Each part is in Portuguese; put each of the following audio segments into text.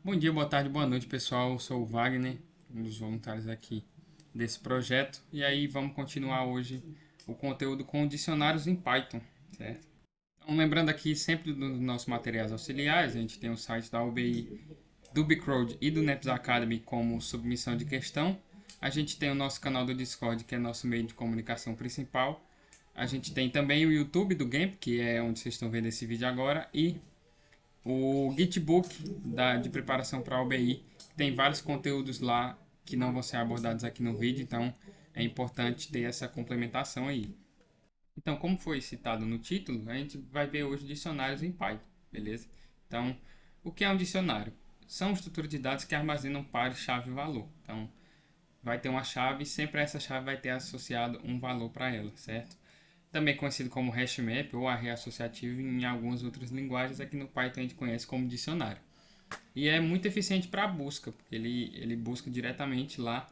Bom dia, boa tarde, boa noite, pessoal. Eu sou o Wagner, um dos voluntários aqui desse projeto. E aí vamos continuar hoje o conteúdo com dicionários em Python, certo? Então, lembrando aqui sempre dos nossos materiais auxiliares, a gente tem o site da UBI, do Bcrowd e do NEPS Academy como submissão de questão. A gente tem o nosso canal do Discord, que é nosso meio de comunicação principal. A gente tem também o YouTube do GAMP, que é onde vocês estão vendo esse vídeo agora, e o Gitbook de preparação para a OBI. Tem vários conteúdos lá que não vão ser abordados aqui no vídeo, então é importante ter essa complementação aí. Então, como foi citado no título, a gente vai ver hoje dicionários em Python, beleza? Então, o que é um dicionário? São estruturas de dados que armazenam pares, chave e valor. Então, vai ter uma chave e sempre essa chave vai ter associado um valor para ela, certo? Também conhecido como hashmap ou array associativo em algumas outras linguagens, aqui no Python a gente conhece como dicionário. E é muito eficiente para a busca, porque ele busca diretamente lá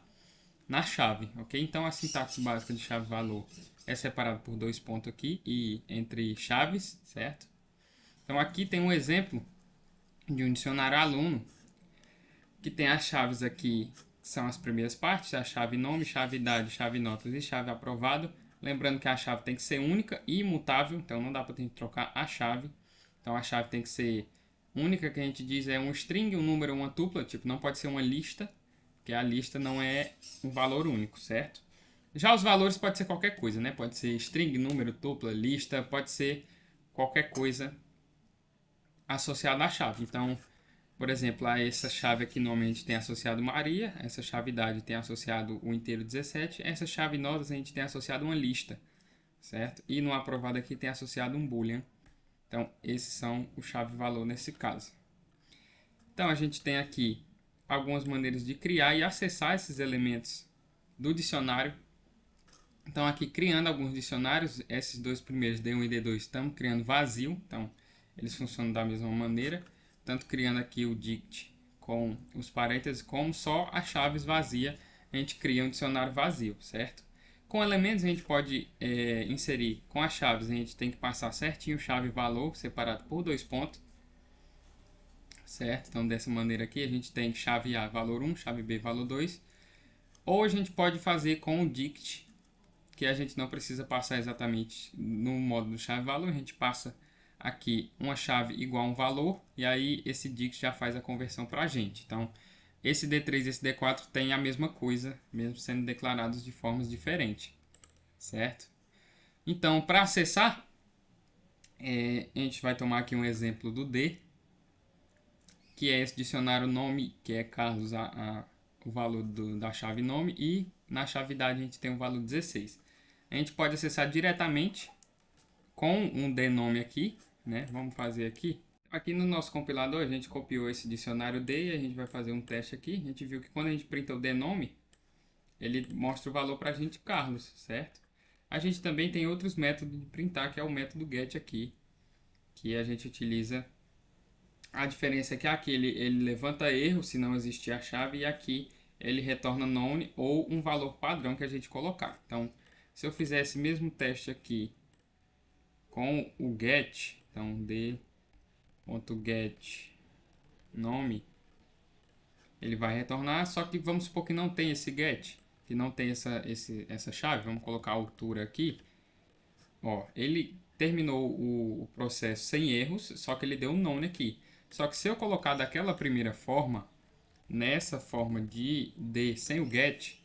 na chave, ok? Então a sintaxe básica de chave-valor é separada por dois pontos aqui e entre chaves, certo? Então aqui tem um exemplo de um dicionário aluno que tem as chaves aqui, que são as primeiras partes, a chave nome, chave idade, chave notas e chave aprovado. Lembrando que a chave tem que ser única e imutável, então não dá para a gente trocar a chave. Então a chave tem que ser única, que a gente diz é um string, um número, uma tupla, tipo, não pode ser uma lista, porque a lista não é um valor único, certo? Já os valores pode ser qualquer coisa, né? Pode ser string, número, tupla, lista, pode ser qualquer coisa associada à chave. Então, por exemplo, a essa chave aqui normalmente tem associado Maria, essa chave idade tem associado o inteiro 17, essa chave notas a gente tem associado uma lista, certo? E no aprovado aqui tem associado um boolean. Então, esses são o chave valor nesse caso. Então, a gente tem aqui algumas maneiras de criar e acessar esses elementos do dicionário. Então, aqui criando alguns dicionários, esses dois primeiros, D1 e D2, estamos criando vazio, então eles funcionam da mesma maneira, tanto criando aqui o dict com os parênteses, como só as chaves vazias, a gente cria um dicionário vazio, certo? Com elementos a gente pode inserir, com as chaves a gente tem que passar certinho chave e valor, separado por dois pontos, certo? Então dessa maneira aqui a gente tem chave A valor 1, chave B valor 2, ou a gente pode fazer com o dict, que a gente não precisa passar exatamente no modo do chave-valor, a gente passa aqui uma chave igual a um valor, e aí esse dict já faz a conversão para a gente. Então, esse D3 e esse D4 tem a mesma coisa, mesmo sendo declarados de formas diferentes, certo? Então, para acessar, a gente vai tomar aqui um exemplo do D, que é esse dicionário nome, que é Carlos, o valor da chave nome, e na chave idade a gente tem o valor 16. A gente pode acessar diretamente com um dnome aqui, né? Vamos fazer aqui. Aqui no nosso compilador a gente copiou esse dicionário D e a gente vai fazer um teste aqui. A gente viu que quando a gente printa o dnome, ele mostra o valor para a gente Carlos, certo? A gente também tem outros métodos de printar, que é o método get aqui, que a gente utiliza. A diferença é que aqui ele levanta erro se não existir a chave e aqui ele retorna none ou um valor padrão que a gente colocar. Então, se eu fizer esse mesmo teste aqui com o get, então d.get nome, ele vai retornar, só que vamos supor que não tem esse get, que não tem essa chave, vamos colocar a altura aqui. Ó, ele terminou o processo sem erros, só que ele deu um none aqui. Só que se eu colocar daquela primeira forma, nessa forma de D sem o get,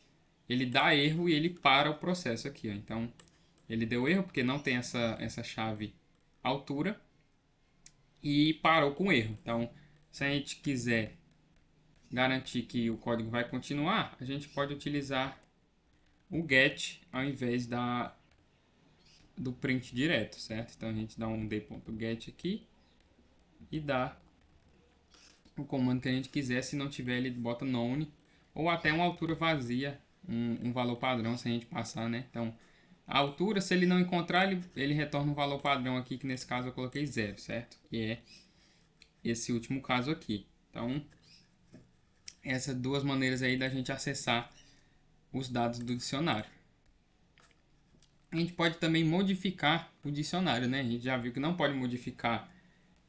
ele dá erro e ele para o processo aqui. Ó. Então, ele deu erro porque não tem essa chave altura e parou com erro. Então, se a gente quiser garantir que o código vai continuar, a gente pode utilizar o get ao invés do print direto, certo? Então, a gente dá um d.get aqui e dá o comando que a gente quiser. Se não tiver, ele bota none ou até uma altura vazia, um valor padrão se a gente passar, né? Então, a altura, se ele não encontrar, ele retorna um valor padrão aqui, que nesse caso eu coloquei 0, certo? Que é esse último caso aqui. Então, essas duas maneiras aí da gente acessar os dados do dicionário. A gente pode também modificar o dicionário, né? A gente já viu que não pode modificar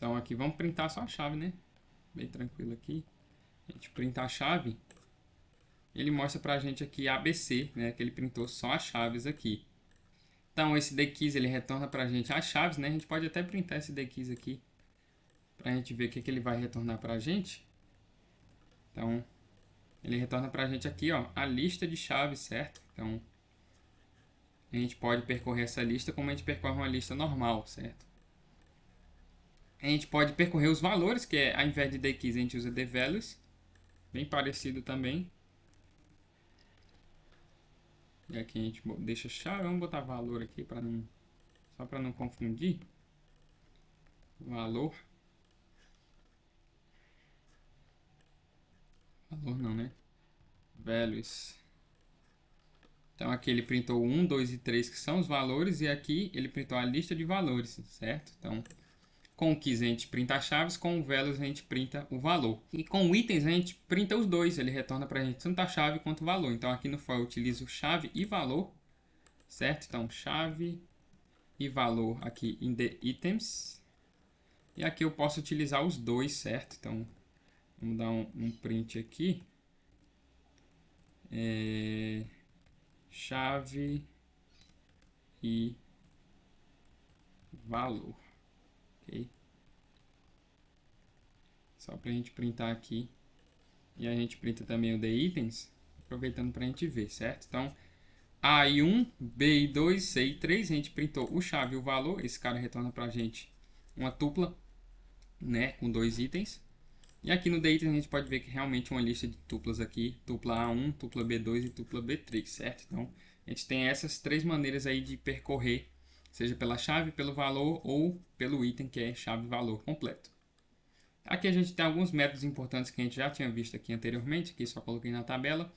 Então aqui vamos printar só a chave, né? Bem tranquilo aqui. A gente printa a chave. Ele mostra pra gente aqui ABC, né? Que ele printou só as chaves aqui. Então esse dkeys ele retorna pra gente as chaves, né? A gente pode até printar esse dkeys aqui pra gente ver o que ele vai retornar pra gente. Então ele retorna pra gente aqui, ó, a lista de chaves, certo? Então a gente pode percorrer essa lista como a gente percorre uma lista normal, certo? A gente pode percorrer os valores, que é, ao invés de dkeys a gente usa dvalues, bem parecido também. E aqui a gente deixa chave, vamos botar valor aqui para não, só para não confundir. Valor não, né? Values. Então aqui ele printou 1, 2 e 3, que são os valores, e aqui ele printou a lista de valores, certo? Então, com o keys a gente printa as chaves, com o values a gente printa o valor. E com o itens a gente printa os dois, ele retorna para a gente tanto a chave quanto o valor. Então aqui no for eu utilizo chave e valor, certo? Então chave e valor aqui em the items. E aqui eu posso utilizar os dois, certo? Então vamos dar um print aqui. Chave e valor, ok? Só para a gente printar aqui. E a gente printa também o the itens, aproveitando para a gente ver, certo? Então, A1, B2, C3, a gente printou o chave e o valor. Esse cara retorna para a gente uma tupla, né, com dois itens. E aqui no the itens a gente pode ver que realmente uma lista de tuplas aqui, tupla A1, tupla B2 e tupla B3, certo? Então, a gente tem essas três maneiras aí de percorrer, seja pela chave, pelo valor ou pelo item, que é chave-valor completo. Aqui a gente tem alguns métodos importantes que a gente já tinha visto aqui anteriormente, aqui só coloquei na tabela.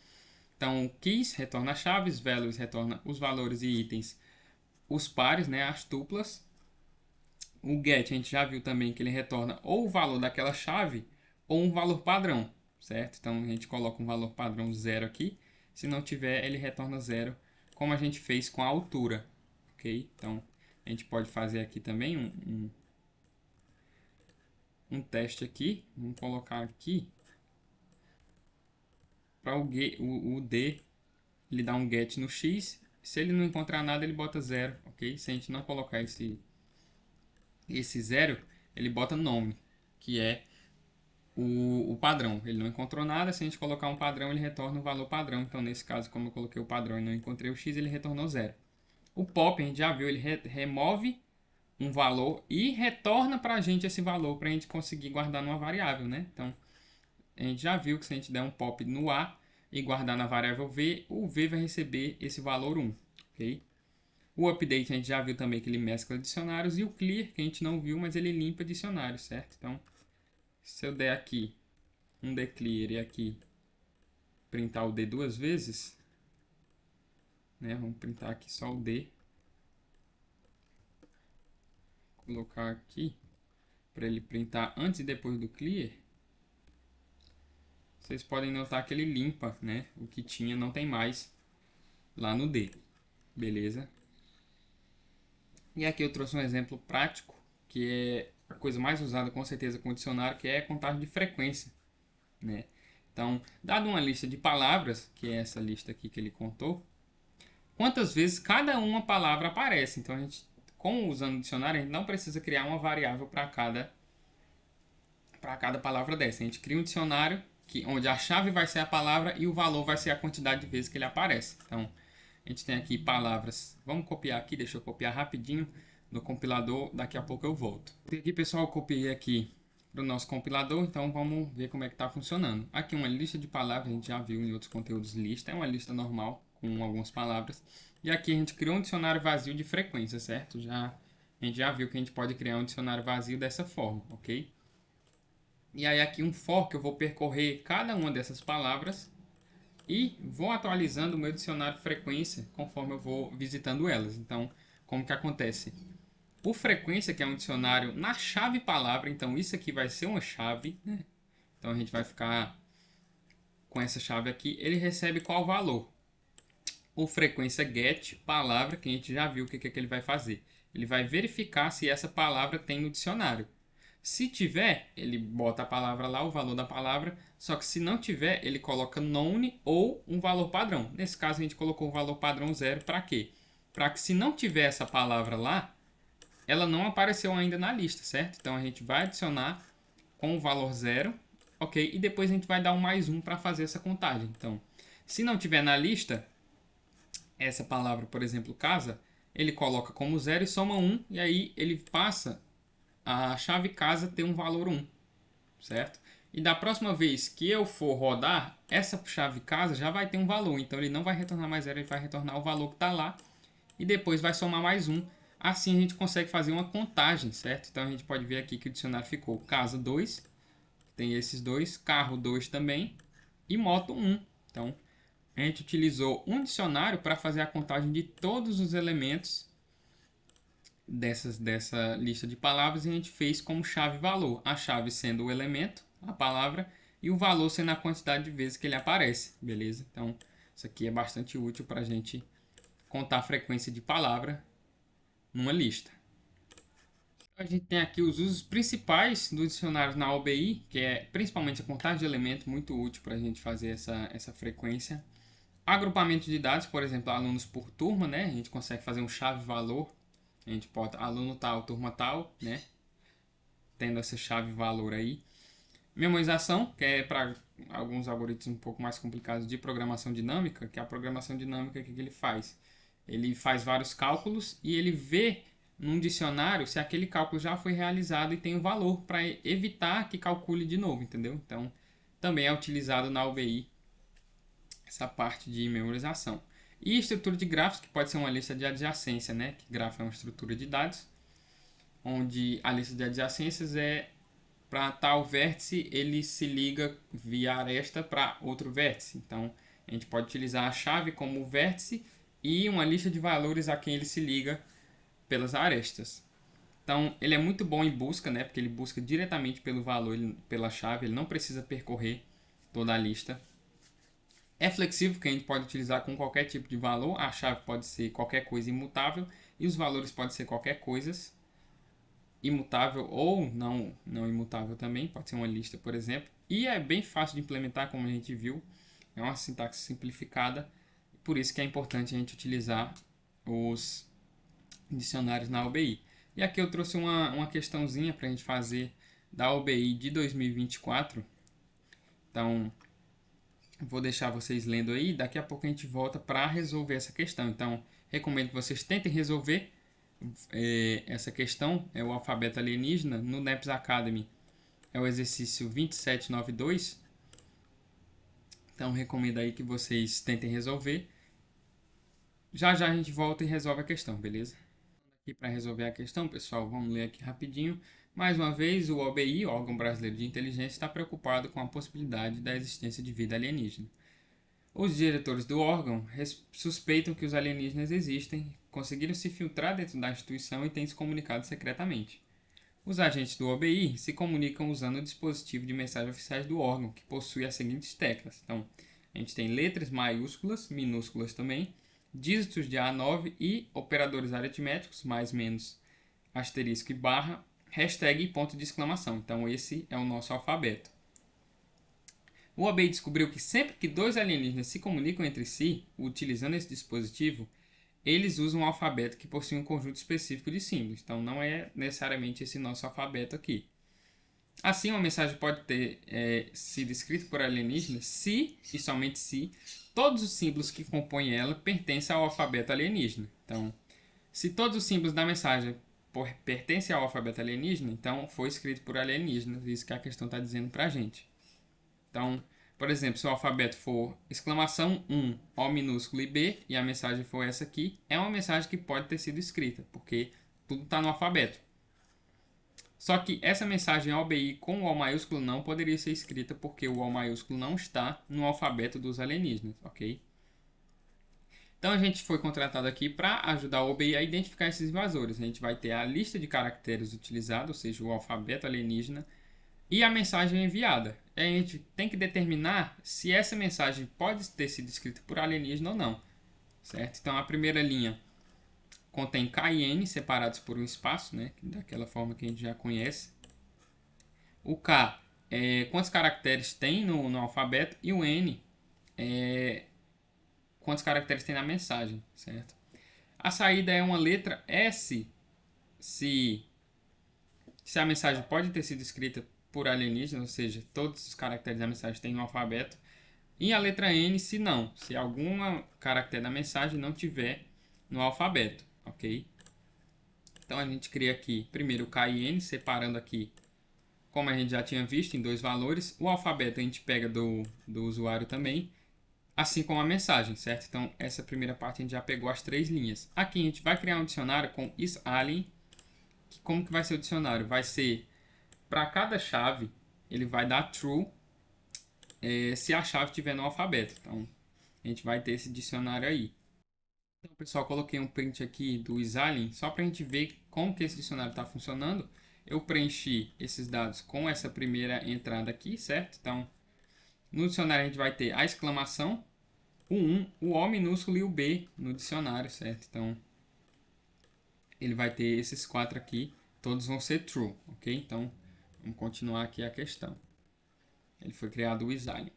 Então, keys retorna chaves, values retorna os valores e itens, os pares, né, as tuplas. O get a gente já viu também que ele retorna ou o valor daquela chave ou um valor padrão, certo? Então a gente coloca um valor padrão 0 aqui. Se não tiver, ele retorna 0, como a gente fez com a altura, ok? Então a gente pode fazer aqui também um teste aqui. Vamos colocar aqui para o D, ele dá um get no x. Se ele não encontrar nada, ele bota 0, ok? Se a gente não colocar esse 0, ele bota nome, que é o padrão. Ele não encontrou nada, se a gente colocar um padrão, ele retorna o valor padrão. Então, nesse caso, como eu coloquei o padrão e não encontrei o x, ele retornou 0. O pop, a gente já viu, ele remove um valor e retorna para a gente esse valor para a gente conseguir guardar numa variável, né? Então, a gente já viu que se a gente der um pop no A e guardar na variável V, o V vai receber esse valor 1, ok? O update a gente já viu também que ele mescla dicionários, e o clear, que a gente não viu, mas ele limpa dicionários, certo? Então, se eu der aqui um declear e aqui printar o D duas vezes, né? Vamos printar aqui só o D. Colocar aqui para ele printar antes e depois do clear. Vocês podem notar que ele limpa, né? O que tinha não tem mais lá no D. Beleza? E aqui eu trouxe um exemplo prático, que é a coisa mais usada com certeza com o dicionário, que é a contagem de frequência, né? Então, dado uma lista de palavras, que é essa lista aqui que ele contou, quantas vezes cada uma palavra aparece. Então, a gente, usando o dicionário, a gente não precisa criar uma variável para cada palavra dessa. A gente cria um dicionário onde a chave vai ser a palavra e o valor vai ser a quantidade de vezes que ele aparece. Então, a gente tem aqui palavras. Vamos copiar aqui, deixa eu copiar rapidinho no compilador, daqui a pouco eu volto. Aqui, pessoal, eu copiei aqui para o nosso compilador, então vamos ver como é que está funcionando. Aqui uma lista de palavras, a gente já viu em outros conteúdos lista, é uma lista normal com algumas palavras. E aqui a gente criou um dicionário vazio de frequência, certo? A gente já viu que a gente pode criar um dicionário vazio dessa forma, ok? E aí aqui um for que eu vou percorrer cada uma dessas palavras e vou atualizando o meu dicionário frequência conforme eu vou visitando elas. Então, como que acontece? Por frequência, que é um dicionário na chave palavra, então isso aqui vai ser uma chave, né? Então a gente vai ficar com essa chave aqui. Ele recebe qual valor? O frequência get palavra, que a gente já viu o que ele vai fazer. Ele vai verificar se essa palavra tem no dicionário. Se tiver, ele bota a palavra lá, o valor da palavra, só que se não tiver, ele coloca none ou um valor padrão. Nesse caso, a gente colocou o valor padrão 0 para quê? Para que se não tiver essa palavra lá, ela não apareceu ainda na lista, certo? Então a gente vai adicionar com o valor 0, ok? E depois a gente vai dar um mais 1 para fazer essa contagem. Então, se não tiver na lista, essa palavra, por exemplo, casa, ele coloca como 0 e soma 1, e aí ele passa a chave casa ter um valor 1, certo? E da próxima vez que eu for rodar, essa chave casa já vai ter um valor, então ele não vai retornar mais 0, ele vai retornar o valor que está lá, e depois vai somar mais 1. Assim a gente consegue fazer uma contagem, certo? Então a gente pode ver aqui que o dicionário ficou casa 2, tem esses dois, carro 2 também, e moto 1. Então a gente utilizou um dicionário para fazer a contagem de todos os elementos dessa lista de palavras, e a gente fez como chave valor. A chave sendo o elemento, a palavra, e o valor sendo a quantidade de vezes que ele aparece, beleza? Então isso aqui é bastante útil para a gente contar a frequência de palavra numa lista. A gente tem aqui os usos principais do dicionário na OBI, que é principalmente a contagem de elementos, muito útil para a gente fazer essa frequência. Agrupamento de dados, por exemplo, alunos por turma, né? A gente consegue fazer um chave-valor. A gente bota aluno tal, turma tal, né? Tendo essa chave-valor aí. Memorização, que é para alguns algoritmos um pouco mais complicados de programação dinâmica, que é a programação dinâmica que ele faz. Ele faz vários cálculos e ele vê num dicionário se aquele cálculo já foi realizado e tem um valor para evitar que calcule de novo, entendeu? Então, também é utilizado na UBI essa parte de memorização. E estrutura de grafos, que pode ser uma lista de adjacência, né? Que grafo é uma estrutura de dados, onde a lista de adjacências é para tal vértice, ele se liga via aresta para outro vértice. Então, a gente pode utilizar a chave como vértice e uma lista de valores a quem ele se liga pelas arestas. Então, ele é muito bom em busca, né? Porque ele busca diretamente pelo valor, pela chave, ele não precisa percorrer toda a lista. É flexível, que a gente pode utilizar com qualquer tipo de valor. A chave pode ser qualquer coisa imutável e os valores podem ser qualquer coisa imutável ou não imutável também. Pode ser uma lista, por exemplo. E é bem fácil de implementar, como a gente viu. É uma sintaxe simplificada. Por isso que é importante a gente utilizar os dicionários na OBI. E aqui eu trouxe uma questãozinha para a gente fazer da OBI de 2024. Então, vou deixar vocês lendo aí. Daqui a pouco a gente volta para resolver essa questão. Então, recomendo que vocês tentem resolver essa questão. É o alfabeto alienígena. No NEPS Academy é o exercício 2792. Então, recomendo aí que vocês tentem resolver. Já já a gente volta e resolve a questão, beleza? Aqui para resolver a questão, pessoal, vamos ler aqui rapidinho. Mais uma vez, o OBI, Órgão Brasileiro de Inteligência, está preocupado com a possibilidade da existência de vida alienígena. Os diretores do órgão suspeitam que os alienígenas existem, conseguiram se filtrar dentro da instituição e têm se comunicado secretamente. Os agentes do OBI se comunicam usando o dispositivo de mensagem oficiais do órgão, que possui as seguintes teclas. Então, a gente tem letras maiúsculas, minúsculas também, dígitos de A9 e operadores aritméticos, mais, menos, asterisco e barra, hashtag e ponto de exclamação. Então, esse é o nosso alfabeto. O OBI descobriu que sempre que dois alienígenas se comunicam entre si, utilizando esse dispositivo, eles usam um alfabeto que possui um conjunto específico de símbolos. Então, não é necessariamente esse nosso alfabeto aqui. Assim, uma mensagem pode ter sido escrita por alienígenas se, e somente se, todos os símbolos que compõem ela pertencem ao alfabeto alienígena. Então, se todos os símbolos da mensagem pertencem ao alfabeto alienígena, então foi escrito por alienígenas. Isso que a questão está dizendo para a gente. Então, por exemplo, se o alfabeto for exclamação 1, O minúsculo e B, e a mensagem for essa aqui, é uma mensagem que pode ter sido escrita, porque tudo está no alfabeto. Só que essa mensagem OBI com o O maiúsculo não poderia ser escrita porque o O maiúsculo não está no alfabeto dos alienígenas, ok? Então a gente foi contratado aqui para ajudar o OBI a identificar esses invasores. A gente vai ter a lista de caracteres utilizada, ou seja, o alfabeto alienígena, e a mensagem enviada. A gente tem que determinar se essa mensagem pode ter sido escrita por alienígena ou não, certo? Então a primeira linha contém K e N separados por um espaço, né? Daquela forma que a gente já conhece. O K é quantos caracteres tem no alfabeto e o N é quantos caracteres tem na mensagem, certo? A saída é uma letra S se a mensagem pode ter sido escrita por alienígenas, ou seja, todos os caracteres da mensagem têm no alfabeto. E a letra N se não, se algum caractere da mensagem não tiver no alfabeto, ok? Então a gente cria aqui primeiro o K e N, separando aqui, como a gente já tinha visto, em dois valores. O alfabeto a gente pega do usuário também, assim como a mensagem, certo? Então essa primeira parte a gente já pegou as três linhas. Aqui a gente vai criar um dicionário com isAlien. Como que vai ser o dicionário? Vai ser, para cada chave, ele vai dar true se a chave estiver no alfabeto. Então a gente vai ter esse dicionário aí. Então, pessoal, coloquei um print aqui do isAlien só para a gente ver como que esse dicionário está funcionando. Eu preenchi esses dados com essa primeira entrada aqui, certo? Então, no dicionário a gente vai ter a exclamação, o 1, o O minúsculo e o B no dicionário, certo? Então, ele vai ter esses quatro aqui, todos vão ser true, ok? Então, vamos continuar aqui a questão. Ele foi criado o isAlien.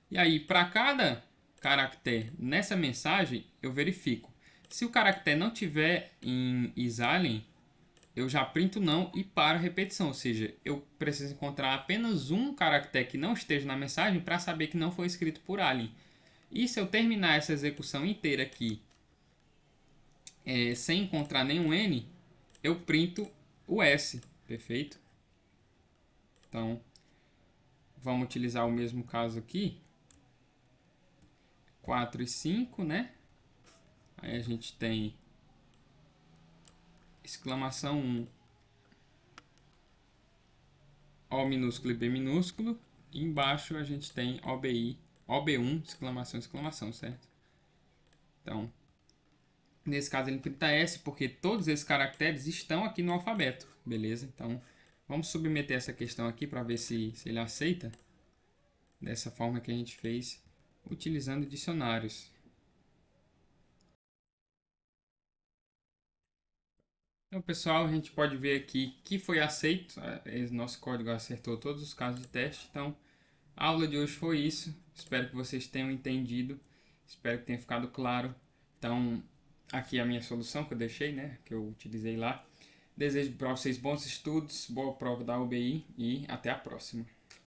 E aí, para cada caractere nessa mensagem, eu verifico. Se o caractere não tiver em isAlien, eu já printo não e paro a repetição. Ou seja, eu preciso encontrar apenas um caractere que não esteja na mensagem para saber que não foi escrito por alien. E se eu terminar essa execução inteira aqui sem encontrar nenhum N, eu printo o S, perfeito? Então, vamos utilizar o mesmo caso aqui. 4 e 5, né? Aí a gente tem exclamação 1, O minúsculo e B minúsculo. E embaixo a gente tem OBI, OB1, exclamação, exclamação, certo? Então, nesse caso ele printa S porque todos esses caracteres estão aqui no alfabeto, beleza? Então, vamos submeter essa questão aqui para ver se ele aceita. Dessa forma que a gente fez, utilizando dicionários. Então, pessoal, a gente pode ver aqui que foi aceito. Nosso código acertou todos os casos de teste. Então, a aula de hoje foi isso. Espero que vocês tenham entendido. Espero que tenha ficado claro. Então, aqui a minha solução que eu deixei, né? Que eu utilizei lá. Desejo para vocês bons estudos, boa prova da UBI e até a próxima.